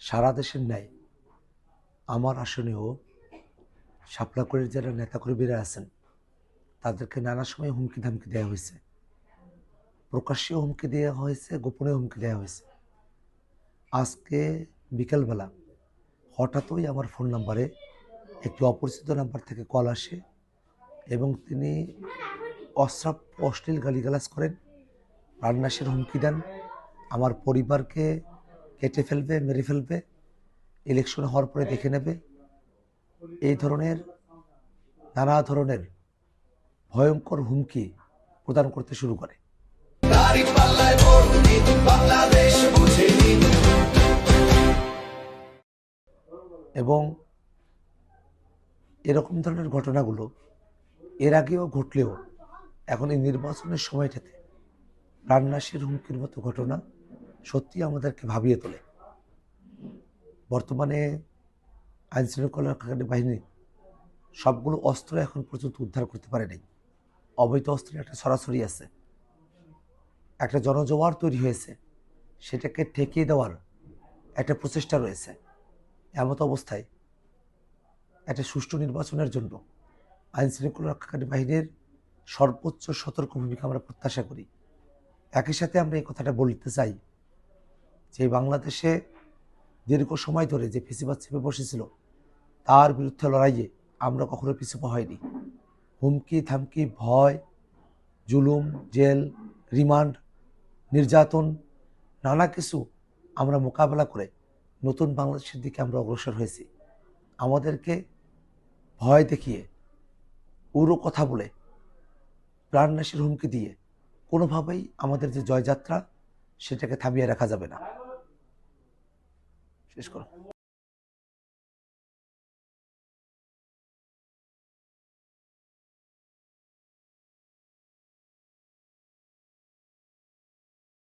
সারা দেশের ন্যায় আমার আসনেও শাপলাকড়ির যারা নেতাকর্মীরা আছেন তাদেরকে নানা সময় হুমকি ধামকি দেওয়া হয়েছে। প্রকাশ্যে হুমকি দেওয়া হয়েছে, গোপনে হুমকি দেওয়া হয়েছে। আজকে বিকেলবেলা হঠাৎই আমার ফোন নাম্বারে একটি অপরিচিত নাম্বার থেকে কল আসে এবং তিনি অশ্রাপ অশ্লীল গালিগালাজ করেন, প্রাণনাশের হুমকি দেন, আমার পরিবারকে কেটে ফেলবে, মেরে ফেলবে, ইলেকশন হওয়ার পরে দেখে নেবে, এই ধরনের নানা ধরনের ভয়ঙ্কর হুমকি প্রদান করতে শুরু করে। এবং এরকম ধরনের ঘটনাগুলো এর আগেও ঘটলেও এখন এই নির্বাচনের সময়টাতে প্রাণনাশের হুমকির মতো ঘটনা সত্যি আমাদেরকে ভাবিয়ে তোলে। বর্তমানে আইনশৃঙ্খলা রক্ষাকারী বাহিনী সবগুলো অস্ত্র এখন পর্যন্ত উদ্ধার করতে পারেনি। অবৈধ অস্ত্রের একটা ছড়াছড়ি আছে, একটা জনজোয়ার তৈরি হয়েছে, সেটাকে ঠেকিয়ে দেওয়ার একটা প্রচেষ্টা রয়েছে। এমত অবস্থায় একটা সুষ্ঠু নির্বাচনের জন্য আইনশৃঙ্খলা রক্ষাকারী বাহিনীর সর্বোচ্চ সতর্ক ভূমিকা আমরা প্রত্যাশা করি। একই সাথে আমরা এই কথাটা বলতে চাই যে বাংলাদেশে দীর্ঘ সময় ধরে যে ফেসিবাদ চেপে বসেছিল তার বিরুদ্ধে লড়াইয়ে আমরা কখনো পিছু পা হয়নি। হুমকি থামকি, ভয়, জুলুম, জেল, রিমান্ড, নির্যাতন, নানা কিছু আমরা মোকাবেলা করে নতুন বাংলাদেশের দিকে আমরা অগ্রসর হয়েছি। আমাদেরকে ভয় দেখিয়ে, উড়ো কথা বলে, প্রাণনাশের হুমকি দিয়ে কোনোভাবেই আমাদের যে জয়যাত্রা সেটাকে থামিয়ে রাখা যাবে না। শেষ করো।